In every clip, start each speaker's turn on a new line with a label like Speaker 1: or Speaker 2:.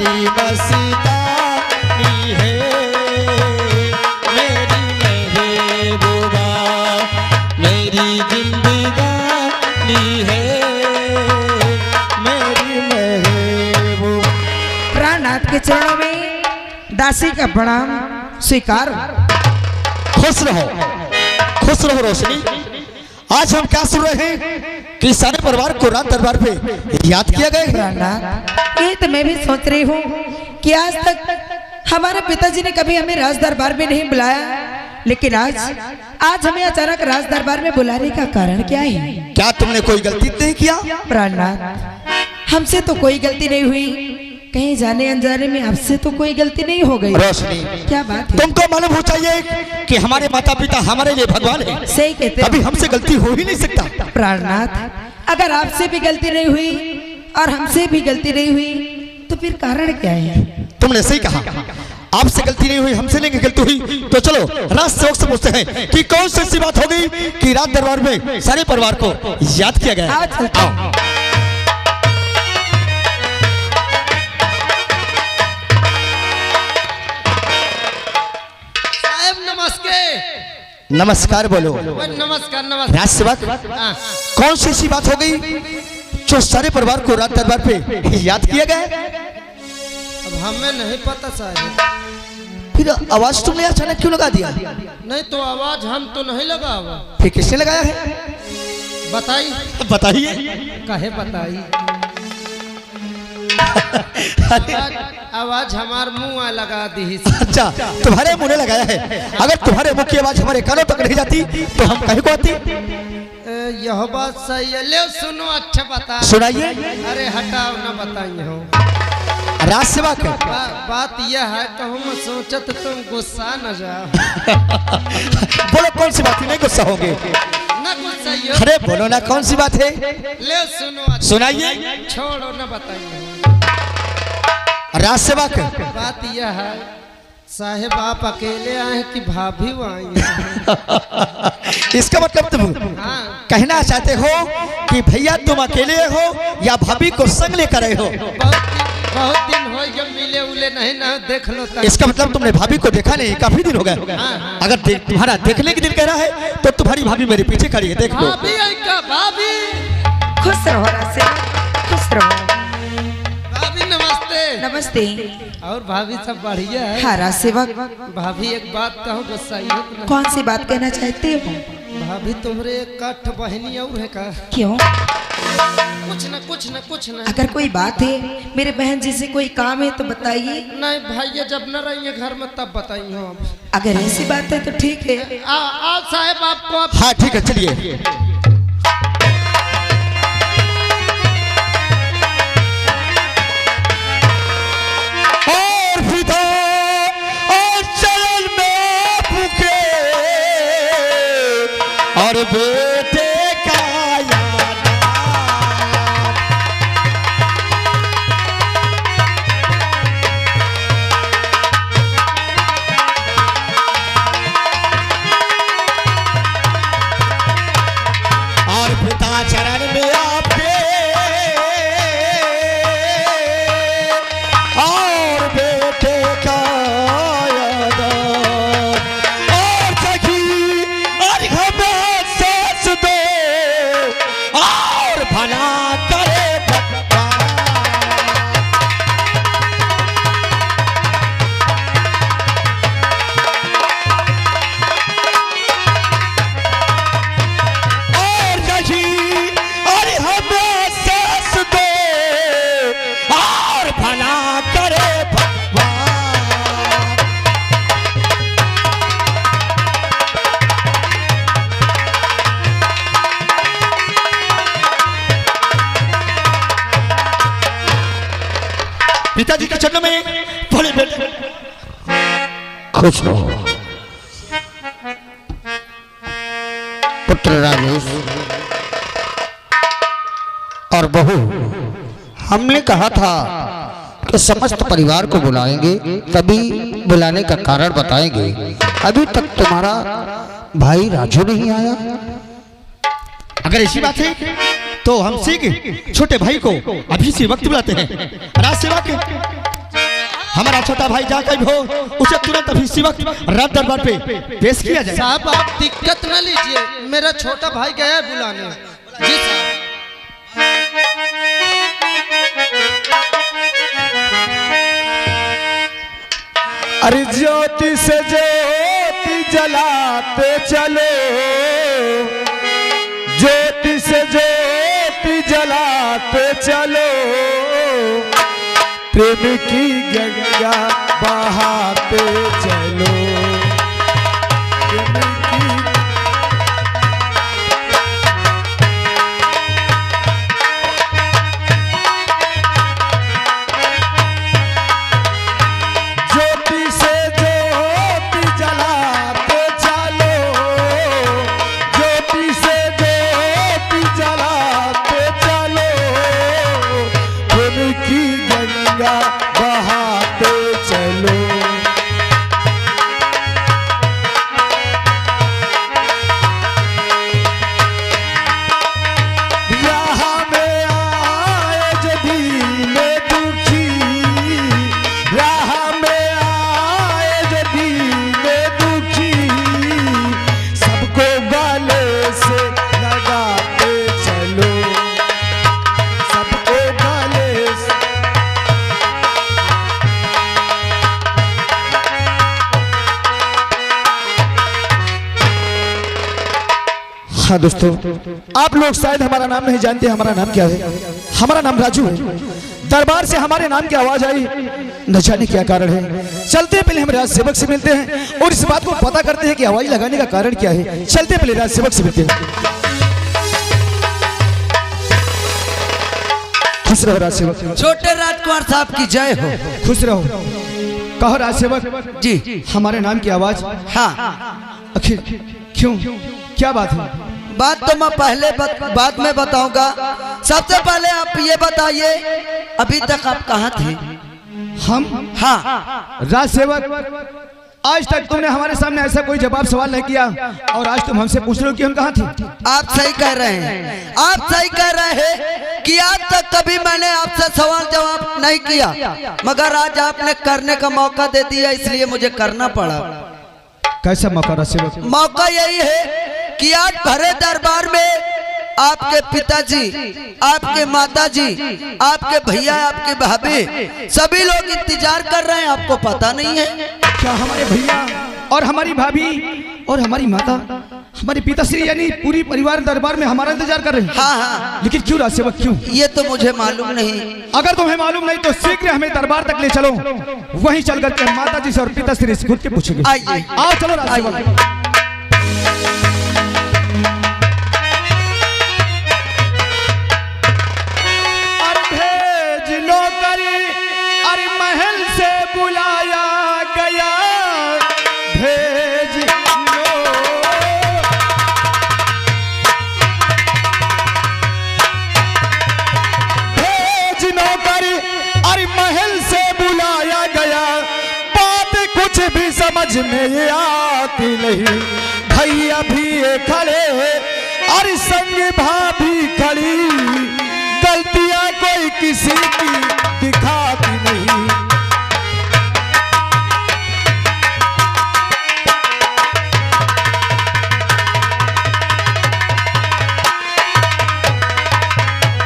Speaker 1: मेरी मस्तानी है, मेरी महबूबा, मेरी जिंदगानी है, मेरी महबूबा।
Speaker 2: प्राणनाथ के चरणों में दासी का प्रणाम स्वीकार।
Speaker 1: खुश रहो रोशनी। आज हम क्या सुन रहे हैं कि सारे परिवार को राज दरबार पे याद किया गया है।
Speaker 2: प्राणनाथ, ये तो मैं भी सोच रही हूँ कि आज तक हमारे पिताजी ने कभी हमें राज दरबार में नहीं बुलाया, लेकिन आज हमें अचानक राज दरबार में बुलाने का कारण क्या है?
Speaker 1: क्या तुमने कोई गलती नहीं किया?
Speaker 2: प्राणनाथ, हमसे तो कोई गलती नहीं हुई, कहीं जाने अनजाने में आपसे तो कोई गलती नहीं हो गई।
Speaker 1: रोशनी,
Speaker 2: क्या बात है?
Speaker 1: तुमको मालूम हो चाहिए कि हमारे माता पिता हमारे लिए भगवान है।
Speaker 2: सही कहते
Speaker 1: अभी हमसे गलती हो ही नहीं सकता।
Speaker 2: प्राणनाथ, अगर आपसे भी गलती नहीं हुई और हमसे भी गलती नहीं हुई तो फिर कारण क्या है?
Speaker 1: तुमने सही कहा, आपसे गलती नहीं हुई, हमसे नहीं गलती हुई। तो चलो राज सेवक से पूछते हैं कि कौन सी ऐसी बात हो गई कि राज दरबार में सारे परिवार को याद किया गया।
Speaker 2: आओ चलते हैं।
Speaker 1: नमस्कार बोलो।
Speaker 3: नमस्कार
Speaker 1: राज सेवक, कौन सी ऐसी बात हो गई जो सारे परिवार को राज दरबार पे याद किया गया?
Speaker 3: अब हमें नहीं पता साहब।
Speaker 1: फिर आवाज तुमने अचानक क्यों लगा दिया?
Speaker 3: नहीं तो आवाज हम तो नहीं लगा हुआ।
Speaker 1: फिर किसने लगाया है? बताइए।
Speaker 3: कहे बताई। आवाज हमार मुंह लगा दी।
Speaker 1: अच्छा, तुम्हारे मुंह ने लगाया है। अगर तुम्हारे मुंह की आवाज हमारे कानों तक नहीं जाती तो हम कहीं को आती?
Speaker 3: यह बात सही है। ले सुनो, अच्छा बता।
Speaker 1: सुनाइए।
Speaker 3: अरे हटाओ ना, बताइए हो।
Speaker 1: राज सेवा का
Speaker 3: बात यह है कि हम सोचत तुम गुस्सा न जाओ।
Speaker 1: बोलो कौन सी बात है? नहीं गुस्सा होंगे
Speaker 3: ना गुस्सा।
Speaker 1: अरे बोलो ना, कौन सी बात है?
Speaker 3: ले सुनो, अच्छा।
Speaker 1: सुनाइए।
Speaker 3: छोड़ो ना, बताइए।
Speaker 1: राज सेवा का
Speaker 3: बात यह है साहेब, आप अकेले आए कि भाभी आई?
Speaker 1: इसका मतलब तुम कहना चाहते हो कि भैया तुम अकेले हो या भाभी को संग लेकर आए हो?
Speaker 3: बहुत दिन हो जब मिले उले नहीं ना, देख लो तक।
Speaker 1: इसका मतलब तुमने भाभी को देखा नहीं, काफी दिन हो गए। अगर तुम्हारा देखने की दिल कह रहा है तो तुम्हारी भाभी मेरे पीछे खड़ी है, देख लो।
Speaker 3: भाभी आई का? भाभी
Speaker 2: खुश रहो राज सेवक, खुश रहो।
Speaker 3: भाभी नमस्ते।
Speaker 2: नमस्ते।
Speaker 3: और भाभी सब बढ़िया है?
Speaker 2: हाँ राज सेवक।
Speaker 3: भाभी एक बात कहूँ, गुस्सा
Speaker 2: कौन सी बात कहना चाहते हो?
Speaker 3: भाभी तुम्हारे एक काठ बहनी और है का?
Speaker 2: क्यों?
Speaker 3: कुछ न।
Speaker 2: अगर कोई बात है, मेरे बहन जी से कोई काम है तो बताइए।
Speaker 3: नहीं भाई, जब न रहिए घर में तब बताइए हम।
Speaker 2: अगर ऐसी बात है तो ठीक है।
Speaker 3: आओ साहब, आपको
Speaker 1: हाँ ठीक है, चलिए। और बेटे का और पिता चरण में आपके और बेटे का पिताजी के चरणों में बोले बेटे खुश रहो। पुत्र राजेश और बहू, हमने कहा था कि समस्त परिवार को बुलाएंगे, तभी बुलाने का कारण बताएंगे। अभी तक तुम्हारा भाई राजू नहीं आया। अगर ऐसी बात है तो हम छोटे भाई को अभी से वक्त बुलाते हैं। राज सेवा के
Speaker 4: हमारा छोटा भाई जाकर हो उसे तुरंत अभी इसी वक्त राज दरबार पे पेश किया जाए।
Speaker 3: साहब आप दिक्कत न लीजिए, मेरा छोटा भाई गया है बुलाने। जी साहब।
Speaker 4: अरे ज्योति से ज्योति जलाते चलो, ज्योति से ज्योति जलाते चलो, प्रेम की गंगा बहाते चलो, प्रेम की ज्योति से ज्योति जलाते चलो, ज्योति से ज्योति जलाते चलो, प्रेम की गंगा बहाते चलो। यहाँ में आए जो दिल दुखी, यहाँ में आए जो दिल दुखी, सबको गले से लगाते चलो, सबको गले से। हाँ दोस्तों, आप लोग शायद हमारा नाम नहीं जानते। हमारा नाम क्या है? हमारा नाम राजू है। दरबार से हमारे नाम की आवाज आई, न जाने क्या कारण है। चलते हैं पहले हम राज सेवक से मिलते हैं और इस बात को पता करते हैं कि आवाज लगाने का कारण क्या है। चलते हैं पहले राज सेवक से मिलते हैं। खुश रहो राज सेवक।
Speaker 5: छोटे राजकुमार साहब की जय हो।
Speaker 4: खुश रहो। कहो राज सेवक
Speaker 5: जी।
Speaker 4: हमारे नाम की आवाज
Speaker 5: हाँ,
Speaker 4: आखिर क्यों, क्या बात है?
Speaker 5: बात तो मैं पहले बाद में बताऊंगा। सबसे पहले आप ये बताइए, अभी तक आप कहाँ थे?
Speaker 4: हम
Speaker 5: हाँ,
Speaker 4: राज सेवक, आज तक तुमने हमारे सामने ऐसा कोई जवाब सवाल नहीं किया और आज तुम हमसे पूछ रहे हो कि हम कहाँ थे।
Speaker 5: आप सही कह रहे हैं। आप सही कह रहे हैं कि आज तक कभी मैंने आपसे सवाल जवाब नहीं किया, मगर आज आपने करने का मौका दे दिया, इसलिए मुझे करना पड़ा।
Speaker 4: कैसा मौका राज सेवक?
Speaker 5: मौका यही है कि आज भरे दरबार में आपके पिताजी, आपके माताजी, आपके भैया, आपके भाभी, सभी लोग इंतजार कर रहे हैं। आपको पता नहीं है
Speaker 4: क्या हमारे भैया और हमारी भाभी और हमारी माता, हमारे पिताश्री यानी पूरी परिवार दरबार में हमारा इंतजार कर रहे हैं?
Speaker 5: हाँ हाँ,
Speaker 4: लेकिन क्यों राज सेवक, क्यों?
Speaker 5: ये तो मुझे मालूम नहीं।
Speaker 4: अगर तुम्हें मालूम नहीं तो शीघ्र हमें दरबार तक ले चलो, वहीं चल करके माता जी से और पिताश्री से खुद के पूछेंगे।
Speaker 5: आइए,
Speaker 4: आओ चलो राज सेवक। अरे महल से बुलाया गया, भेज लो। भेज नौकरी, अरे महल से बुलाया गया, बात कुछ भी समझ में आती नहीं। भैया भी ये खड़े, अरे संग भाभी खड़ी, गलतियां कोई किसी की दिखाती नहीं।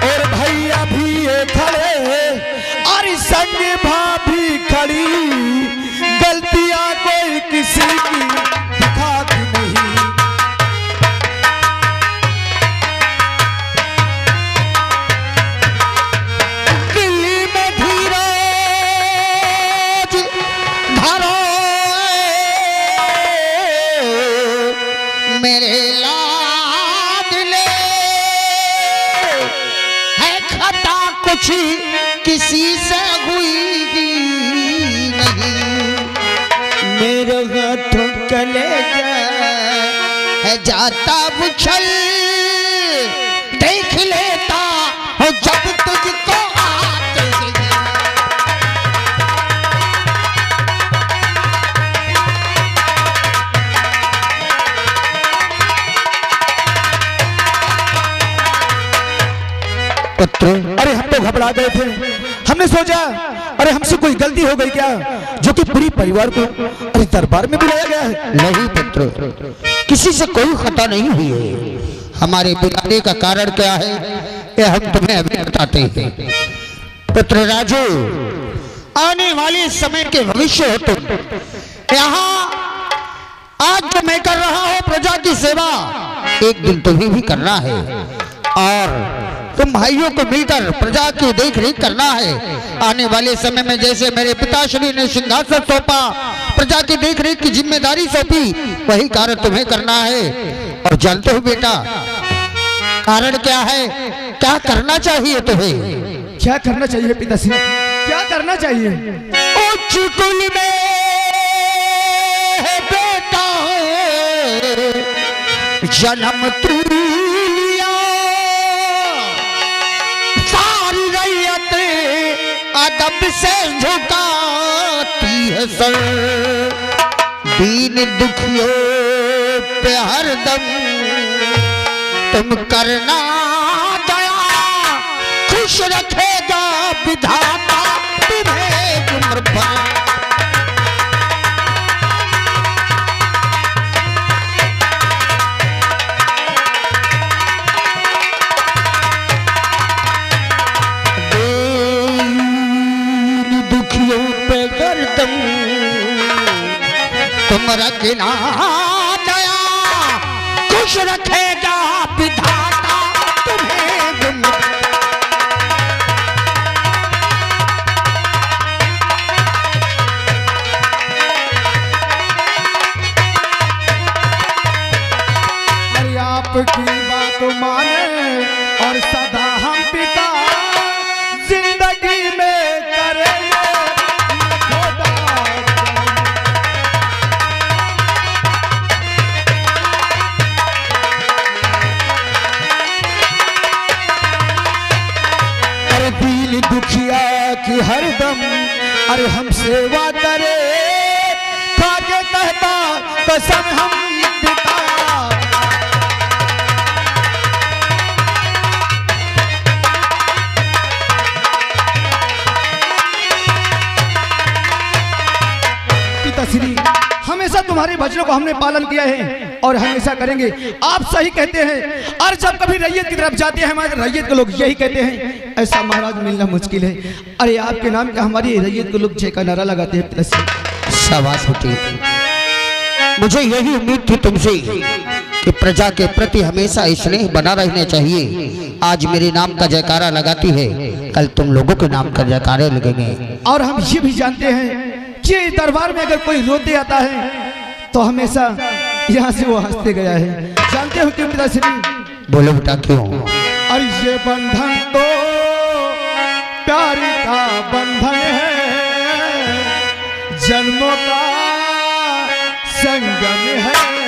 Speaker 4: और भैया भी ये खड़े, और संग भाभी खड़ी, गलतियां कोई किसी की दिखाती नहीं।
Speaker 1: मेरे लाडले है खता कुछ किसी से हुई नहीं, मेरे हाथों कलेजा है जाता उछल, देख लेता हूँ जब तुझको आते हैं।
Speaker 4: अरे हम तो घबरा गए थे, हमने सोचा अरे हमसे कोई गलती हो गई क्या जो कि पूरी परिवार को अरे दरबार में बुलाया गया है?
Speaker 1: नहीं पुत्र, किसी से कोई खता नहीं हुई है। हमारे बुलाने का कारण क्या है ये हम तुम्हें अभी बताते हैं। पुत्र राजू, आने वाले समय के भविष्य हो तुम। यहाँ आज जो मैं कर रहा हूँ प्रजा की सेवा, एक दिन तुम्हें भी करना है और तुम भाइयों को मिलकर प्रजा की देख रेख करना है। आने वाले समय में जैसे मेरे पिताश्री ने सिंहासन सौंपा, प्रजा की देख रेख की जिम्मेदारी सौंपी, वही कार्य तुम्हें करना है। और जानते हो बेटा कारण क्या है, क्या करना चाहिए तुम्हें?
Speaker 4: क्या करना चाहिए पिताश्री, क्या करना चाहिए?
Speaker 1: उच्च कुल में है बेटा जन्म तू लिया, सारी रैयत अदब से झुकाती है सर, दीन दुखियों पे हरदम तुम करना दया, खुश रखेगा विधाता तुम्हें उम्र भर। दुखियों पे गर्दम तुम रखना दया, खुश रखेगा विधाता तुम्हें उम्र।
Speaker 4: आपकी बात माने और सदा हम पिता जिंदगी में करेंगे अरे दिल दुखिया की हरदम अरे हम सेवा करे, खाके कहता कसम हम पिता। पिताश्री हमेशा तुम्हारे वचनों को हमने पालन किया है और हमेशा करेंगे। आप सही कहते हैं और जब कभी रैयत की तरफ जाते हैं हमारे रैयत के लोग यही कहते हैं ऐसा महाराज मिलना मुश्किल है। अरे आपके नाम का हमारी रैयत के लोग जय का नारा लगाते हैं। पिताश्री
Speaker 1: शाबाश बेटी, मुझे यही उम्मीद थी तुमसे कि प्रजा के प्रति हमेशा स्नेह बना रहना चाहिए। आज मेरे नाम का जयकारा लगाती है, कल तुम लोगों के नाम का जयकारे लगेंगे।
Speaker 4: और हम ये भी जानते हैं कि दरबार में अगर कोई रोते आता है तो हमेशा यहाँ से वो हंसते गया है। जानते हो क्यों पिताश्री?
Speaker 1: बोलो बेटा क्यों?
Speaker 4: और ये बंधन तो प्यार का बंधन है, जन्मों का संगम है।